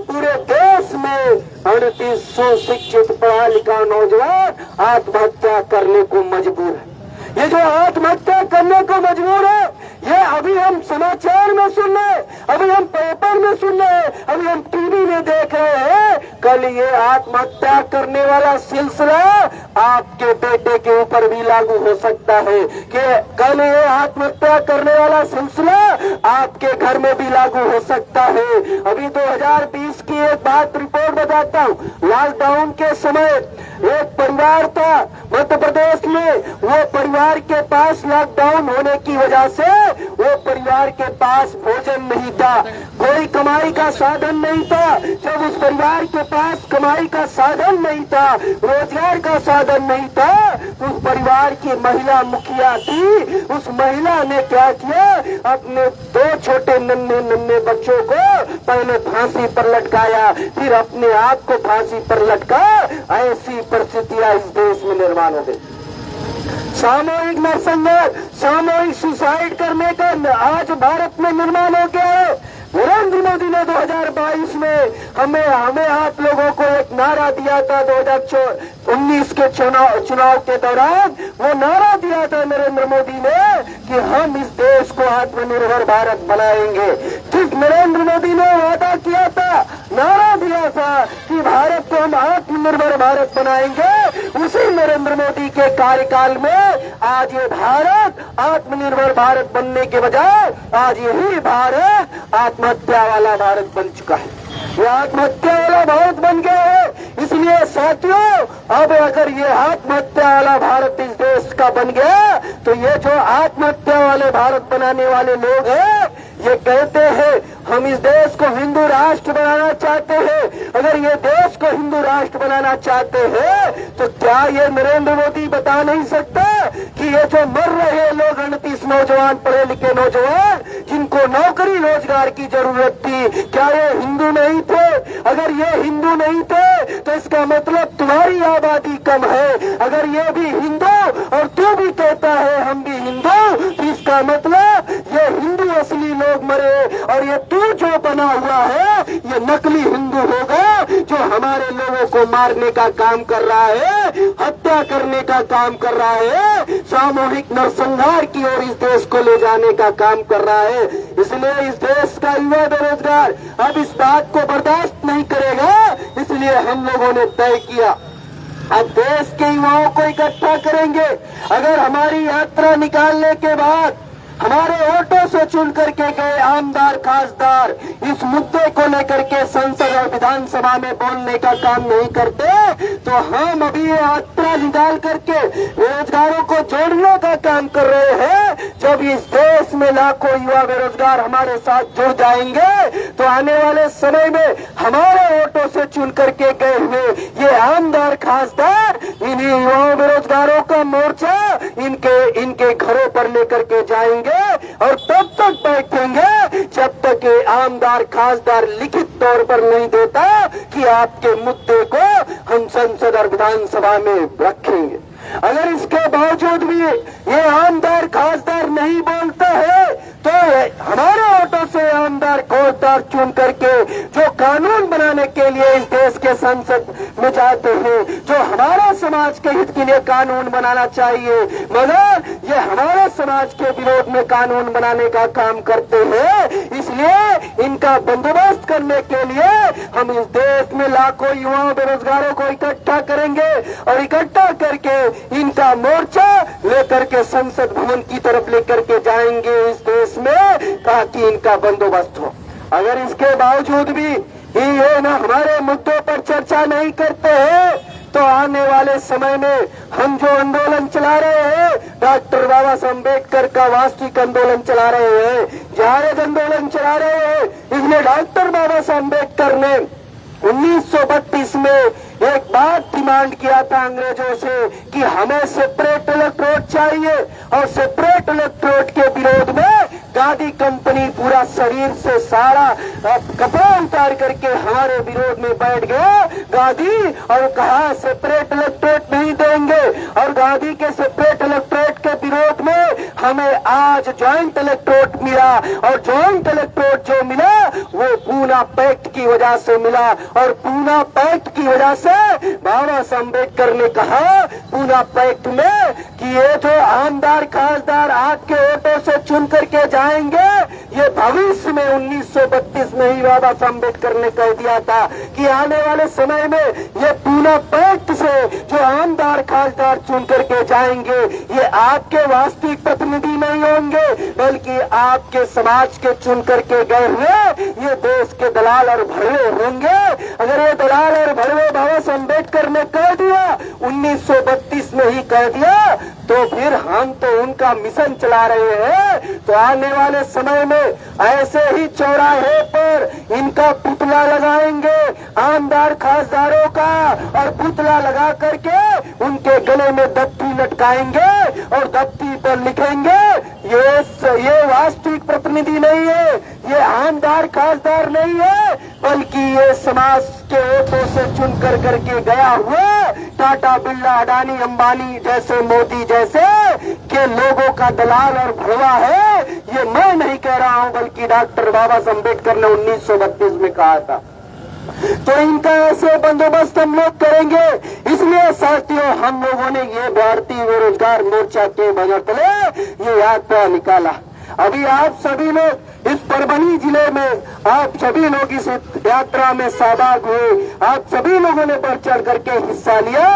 पूरे देश में 3800 शिक्षित पढ़ा लिखा नौजवान आत्महत्या करने को मजबूर है। ये जो आत्महत्या करने को मजबूर है, ये अभी हम समाचार में सुन रहे, अभी हम पेपर में सुन रहे, अभी हम टीवी में देख रहे हैं। कल ये आत्महत्या करने वाला सिलसिला आपके बेटे के ऊपर भी लागू हो सकता है कि कल ये आत्महत्या करने वाला सिलसिला आपके घर में भी लागू हो सकता है। अभी 2020 की एक बात रिपोर्ट बताता हूँ। लॉकडाउन के समय एक परिवार था मध्य प्रदेश में, वो परिवार के पास लॉकडाउन होने की वजह से वो परिवार के पास भोजन नहीं था, कोई कमाई का साधन नहीं था। जब उस परिवार के पास कमाई का साधन नहीं था, रोजगार का साधन नहीं था, तो उस परिवार की महिला मुखिया थी, उस महिला ने क्या किया, अपने 2 छोटे नन्हे बच्चों को पहले फांसी पर लटकाया, फिर अपने आप को फांसी पर लटका। ऐसी परिस्थितियां इस देश में निर्माण हो गई। सामूहिक नरसंहार, सामूहिक सुसाइड करने का आज भारत में निर्माण हो गया है। नरेंद्र मोदी ने 2022 में हमें आप लोगों को एक नारा दिया था। 2019 के चुनाव के दौरान वो नारा दिया था नरेंद्र मोदी ने कि हम इस देश को आत्मनिर्भर भारत बनाएंगे। जिस नरेंद्र मोदी ने वादा किया था, नारा दिया था कि भारत को हम आत्मनिर्भर भारत बनाएंगे, उसी नरेंद्र मोदी के कार्यकाल में आज ये भारत आत्मनिर्भर भारत बनने के बजाय आज यही भारत आत्महत्या वाला भारत बन चुका है। ये आत्महत्या वाला भारत बन गया है। इसलिए साथियों, अब अगर ये आत्महत्या वाला भारत इस देश का बन गया, तो ये जो आत्महत्या वाले भारत बनाने वाले लोग हैं, ये कहते हैं हम इस देश को हिंदू राष्ट्र बनाना चाहते हैं। अगर ये देश को हिंदू राष्ट्र बनाना चाहते हैं, तो क्या ये नरेंद्र मोदी बता नहीं सकता कि ये जो मर रहे लोग 38 नौजवान, पढ़े लिखे नौजवान, जिनको नौकरी रोजगार की जरूरत थी, क्या ये हिंदू नहीं थे? अगर ये हिंदू नहीं थे तो इसका मतलब तुम्हारी आबादी कम है। अगर ये भी हिंदू और तू भी कहता है हम भी हिंदू, तो इसका मतलब ये हिंदू असली लोग मरे और ये तू जो बना हुआ है ये नकली हिंदू होगा जो हमारे लोगों को मारने का काम कर रहा है, हत्या करने का काम कर रहा है, सामूहिक नरसंहार की ओर इस देश को ले जाने का काम कर रहा है। इसलिए इस देश का युवा बेरोजगार अब इस बात को बर्दाश्त नहीं करेगा। इसलिए हम लोगों ने तय किया अब देश के युवाओं को इकट्ठा करेंगे। अगर हमारी यात्रा निकालने के बाद हमारे वोटों से चुन करके गए आमदार खासदार इस मुद्दे को लेकर के संसद और विधानसभा में बोलने का काम नहीं करते तो हम अभी ये यात्रा निकाल करके बेरोजगारों को जोड़ने का काम कर रहे हैं। जब इस देश में लाखों युवा बेरोजगार हमारे साथ जुड़ जाएंगे तो आने वाले समय में हमारे वोटों से चुन करके गए हुए ये आमदार खासदार इन्हीं युवा बेरोजगारों का मोर्चा इनके घरों पर लेकर के जाएंगे और तब तक बैठेंगे जब तक ये आमदार खासदार लिखित तौर पर नहीं देता कि आपके मुद्दे को हम संसद और विधानसभा में रखेंगे। अगर इसके बावजूद भी ये आमदार खासदार नहीं बोलता है तो हमारे वोटों से आमदार खासदार चुन करके जो कानून बनाने के लिए इस देश के संसद में जाते हैं, जो हमारा समाज के हित के लिए कानून बनाना चाहिए मगर ये हमारे समाज के विरोध में कानून बनाने का काम करते हैं, इसलिए इनका बंदोबस्त करने के लिए हम इस देश में लाखों युवाओं बेरोजगारों को इकट्ठा करेंगे और इकट्ठा करके इनका मोर्चा लेकर के संसद भवन की तरफ लेकर के जाएंगे इस देश में ताकि इनका बंदोबस्त हो। अगर इसके बावजूद भी ये ना हमारे मुद्दों पर चर्चा नहीं करते हैं तो आने वाले समय में हम जो आंदोलन चला रहे हैं, डॉक्टर बाबा साहब अम्बेडकर का वास्तविक आंदोलन चला रहे हैं, जायज आंदोलन चला रहे हैं, इसलिए डॉक्टर बाबा साहब अम्बेडकर ने 1932 में एक बात डिमांड किया था अंग्रेजों से कि हमें सेपरेट इलेक्ट्रोड चाहिए और सेपरेट इलेक्ट्रोड के विरोध में गांधी कंपनी पूरा शरीर से सारा कपड़ा उतार करके हमारे विरोध में बैठ गया गांधी और कहा सेपरेट इलेक्ट्रोड नहीं देंगे और गांधी के सेपरेट इलेक्ट्रोड के विरोध में हमें आज ज्वाइंट इलेक्ट्रोड मिला और ज्वाइंट इलेक्ट्रोड जो मिला वो पूना पैक्ट की वजह से मिला और पूना पैक्ट की वजह से बाबा साहब अम्बेडकर ने कहा पूना पैक्ट में कि ये जो आमदार खासदार आपके वोटों से चुन करके जाएंगे ये भविष्य में 1932 में ही बाबा साहब अम्बेडकर ने कह दिया था कि आने वाले समय में ये पूना पैक्ट से जो आमदार खासदार चुन करके जाएंगे ये आपके वास्तविक प्रतिनिधि नहीं होंगे बल्कि आपके समाज के चुन करके गए हुए ये देश के दलाल और भड़वे होंगे। अगर ये दलाल और भड़वे बाबा साहब अम्बेडकर ने कह दिया 1932 में ही कह दिया तो फिर हम तो उनका मिशन चला रहे हैं तो आने वाले समय में ऐसे ही चौराहे पर इनका पुतला लगाएंगे आमदार खासदारों का और पुतला लगा करके उनके गले में दफ्ती लटकाएंगे और दफ्ती पर लिखेंगे ये वास्तविक प्रतिनिधि नहीं है, ये आमदार खासदार नहीं है बल्कि ये समाज के वोटों से चुन कर करके गया हुआ टाटा बिरला अडानी अंबानी जैसे मोदी जैसे के लोगों का दलाल और भड़वा है। ये मैं नहीं कह रहा हूं बल्कि डॉक्टर बाबा साहब अम्बेडकर ने 1932 में कहा था। तो इनका ऐसे बंदोबस्त हम लोग करेंगे। इसलिए साथियों हम लोगों ने ये भारतीय बेरोजगार मोर्चा के बगतले ये यात्रा निकाला। अभी आप सभी लोग इस परभनी जिले में आप सभी लोग इस यात्रा में सहभाग हुए, आप सभी लोगों ने बढ़ चढ़ करके हिस्सा लिया।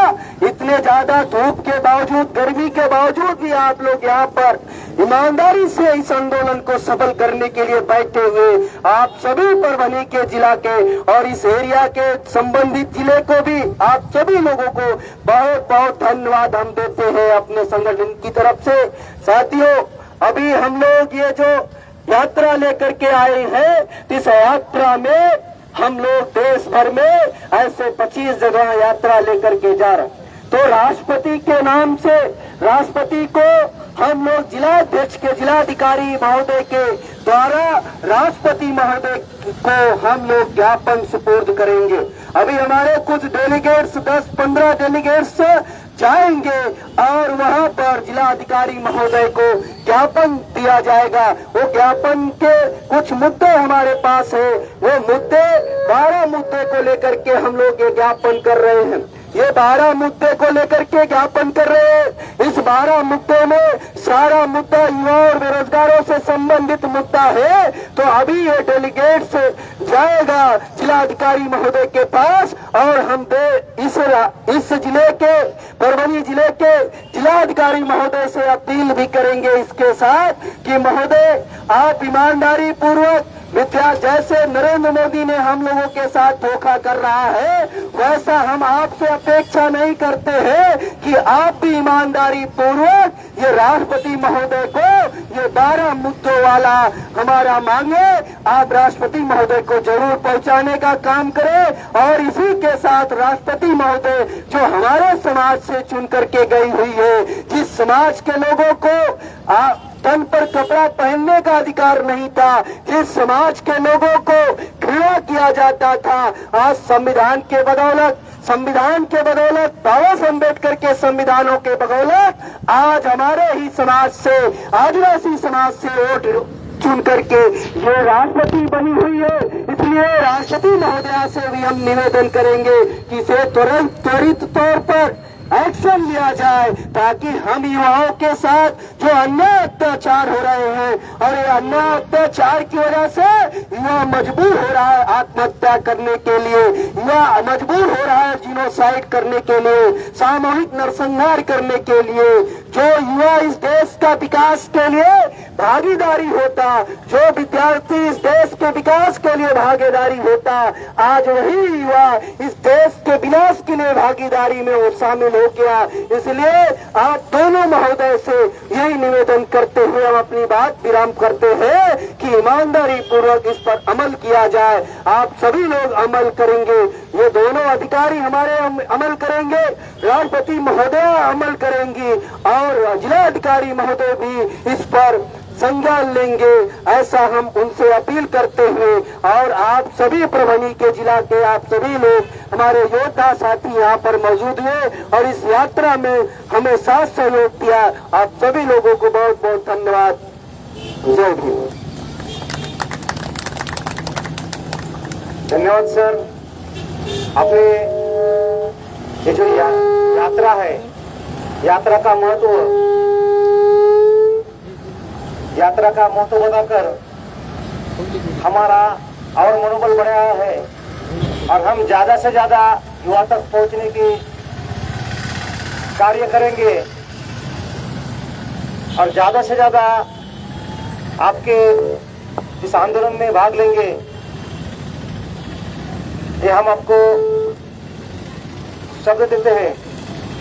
इतने ज्यादा धूप के बावजूद गर्मी के बावजूद भी आप लोग यहाँ पर ईमानदारी से इस आंदोलन को सफल करने के लिए बैठे हुए आप सभी परभनी के जिला के और इस एरिया के संबंधित जिले को भी आप सभी लोगों को बहुत बहुत धन्यवाद हम देते हैं अपने संगठन की तरफ से। साथियों अभी हम लोग ये जो यात्रा लेकर के आए हैं इस यात्रा में हम लोग देश भर में ऐसे 25 जगह यात्रा लेकर के जा रहे हैं। तो राष्ट्रपति के नाम से राष्ट्रपति को हम लोग जिलाध्यक्ष के जिलाधिकारी महोदय के द्वारा राष्ट्रपति महोदय को हम लोग ज्ञापन सुपुर्द करेंगे। अभी हमारे कुछ डेलीगेट्स 10-15 डेलीगेट्स जाएंगे और वहां पर जिलाधिकारी महोदय को ज्ञापन दिया जाएगा। वो ज्ञापन के कुछ मुद्दे हमारे पास है, वो मुद्दे 12 मुद्दे को लेकर के हम लोग ये ज्ञापन कर रहे हैं। ये 12 मुद्दे को लेकर के ज्ञापन कर रहे हैं। इस 12 मुद्दे में सारा मुद्दा युवा और बेरोजगारों से संबंधित मुद्दा है। तो अभी ये डेलीगेट्स जाएगा जिलाधिकारी महोदय के पास और हम इस जिले के परभनी जिले के जिलाधिकारी महोदय से अपील भी करेंगे इसके साथ कि महोदय आप ईमानदारी पूर्वक विद्या जैसे नरेंद्र मोदी ने हम लोगों के साथ धोखा कर रहा है, वैसा हम आपसे अपेक्षा नहीं करते हैं कि आप भी ईमानदारी पूर्वक ये राष्ट्रपति महोदय को ये 12 मुद्दों वाला हमारा मांगे आप राष्ट्रपति महोदय को जरूर पहुंचाने का काम करें। और इसी के साथ राष्ट्रपति महोदय जो हमारे समाज से चुन करके गई हुई है, जिस समाज के लोगों को तन पर कपड़ा पहनने का अधिकार नहीं था, जिस समाज के लोगों को घृणा किया जाता था, आज संविधान के बदौलत बाबा साहब अम्बेडकर के संविधानों के बदौलत आज हमारे ही समाज से आदिवासी समाज से वोट चुन करके ये राष्ट्रपति बनी हुई है। इसलिए राष्ट्रपति महोदया से भी हम निवेदन करेंगे कि इसे त्वरित तौर पर एक्शन लिया जाए ताकि हम युवाओं के साथ जो अन्याय अत्याचार हो रहे हैं और ये अन्याय अत्याचार की वजह से युवा मजबूर हो रहा है आत्महत्या करने के लिए, युवा मजबूर हो रहा है जिनोसाइड करने के लिए, सामूहिक नरसंहार करने के लिए। जो युवा इस देश का विकास के लिए भागीदारी होता, जो विद्यार्थी इस देश के विकास के लिए भागीदारी होता, आज वही युवा इस देश के विनाश के लिए भागीदारी में वो शामिल हो गया। इसलिए आप दोनों महोदय से यही निवेदन करते हुए हम अपनी बात विराम करते हैं कि ईमानदारी पूर्वक इस पर अमल किया जाए। आप सभी लोग अमल करेंगे, ये दोनों अधिकारी हमारे अमल करेंगे, राष्ट्रपति महोदय अमल करेंगी और जिलाधिकारी महोदय भी इस पर संज्ञान लेंगे, ऐसा हम उनसे अपील करते हुए। और आप सभी परभनी के जिला के आप सभी लोग हमारे योद्धा साथी यहाँ पर मौजूद हुए और इस यात्रा में हमें साथ सहयोग दिया। आप सभी लोगों को बहुत बहुत धन्यवाद। जय भीम। धन्यवाद सर। आपने ये जो यात्रा है, यात्रा का महत्व बताकर हमारा और मनोबल बढ़ाया है और हम ज्यादा से ज्यादा युवा तक पहुंचने की कार्य करेंगे और ज्यादा से ज्यादा आपके इस आंदोलन में भाग लेंगे। ये हम आपको शब्द देते हैं।